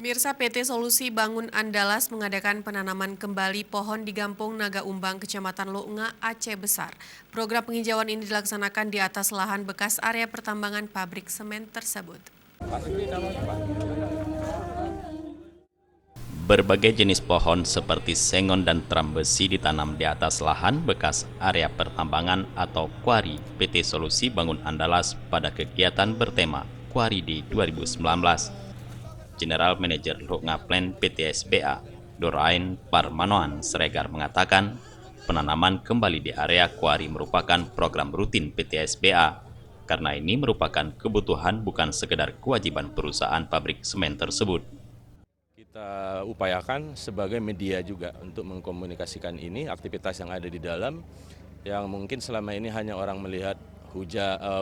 Pemirsa, PT Solusi Bangun Andalas mengadakan penanaman kembali pohon di Gampung Naga Umbang, Kecamatan Lunga, Aceh Besar. Program penghijauan ini dilaksanakan di atas lahan bekas area pertambangan pabrik semen tersebut. Berbagai jenis pohon seperti sengon dan teram besi ditanam di atas lahan bekas area pertambangan atau kuari PT Solusi Bangun Andalas pada kegiatan bertema Kuari di 2019. General Manager Lunga Plan PT SBA, Dorain Parmanoan Sregar mengatakan, penanaman kembali di area kuari merupakan program rutin PT SBA, karena ini merupakan kebutuhan bukan sekedar kewajiban perusahaan pabrik semen tersebut. Kita upayakan sebagai media juga untuk mengkomunikasikan ini, aktivitas yang ada di dalam, yang mungkin selama ini hanya orang melihat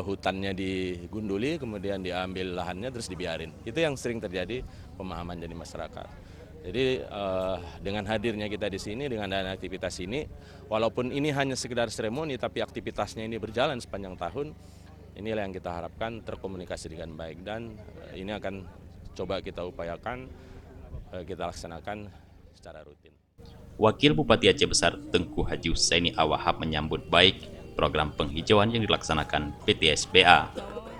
hutannya digunduli, kemudian diambil lahannya terus dibiarin. Itu yang sering terjadi pemahaman dari masyarakat. Jadi dengan hadirnya kita di sini, dengan adanya aktivitas ini, walaupun ini hanya sekedar seremoni, tapi aktivitasnya ini berjalan sepanjang tahun, inilah yang kita harapkan terkomunikasi dengan baik. Dan ini akan coba kita upayakan, kita laksanakan secara rutin. Wakil Bupati Aceh Besar Tengku Haji Husaini Awahab menyambut baik program penghijauan yang dilaksanakan PT SBA.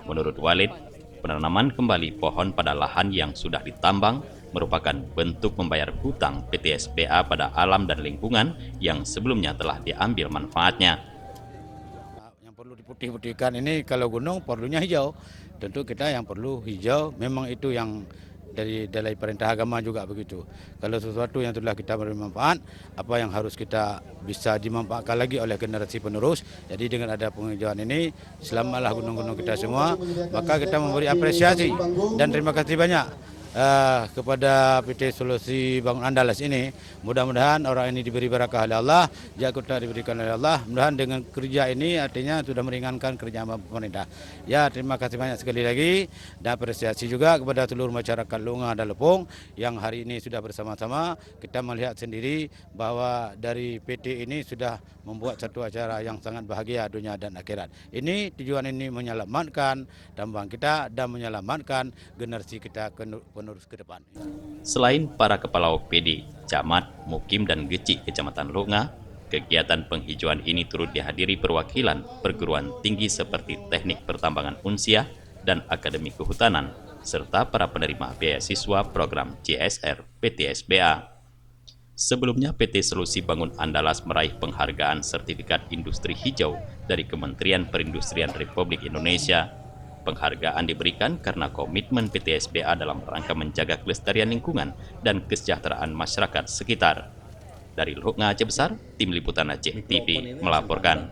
Menurut Walid, penanaman kembali pohon pada lahan yang sudah ditambang merupakan bentuk membayar hutang PT SBA pada alam dan lingkungan yang sebelumnya telah diambil manfaatnya. Yang perlu diputih-putihkan ini kalau gunung perlunya hijau. Tentu kita yang perlu hijau, memang itu yang dari perintah agama juga begitu. Kalau sesuatu yang telah kita beri manfaat, apa yang harus kita bisa dimanfaatkan lagi oleh generasi penerus. Jadi dengan ada penghijauan ini, selamatlah gunung-gunung kita semua, maka kita memberi apresiasi dan terima kasih banyak kepada PT Solusi Bangun Andalas ini. Mudah-mudahan orang ini diberi barakah oleh Allah, jagota diberikan oleh Allah. Mudah-mudahan dengan kerja ini artinya sudah meringankan kerja pemerintah. Ya, terima kasih banyak sekali lagi dan apresiasi juga kepada seluruh masyarakat Lunga dan Lepong yang hari ini sudah bersama-sama. Kita melihat sendiri bahwa dari PT ini sudah membuat satu acara yang sangat bahagia dunia dan akhirat. Ini tujuan ini menyelamatkan tambang kita dan menyelamatkan generasi kita penerus ke depan. Selain para kepala OPD, camat, mukim, dan gecik Kecamatan Lunga, kegiatan penghijauan ini turut dihadiri perwakilan perguruan tinggi seperti Teknik Pertambangan Unsia dan Akademi Kehutanan, serta para penerima beasiswa program CSR PT SBA. Sebelumnya, PT Solusi Bangun Andalas meraih penghargaan sertifikat industri hijau dari Kementerian Perindustrian Republik Indonesia. Penghargaan diberikan karena komitmen PT SBA dalam rangka menjaga kelestarian lingkungan dan kesejahteraan masyarakat sekitar. Dari Lunga Aceh Besar, Tim Liputan Aceh TV melaporkan.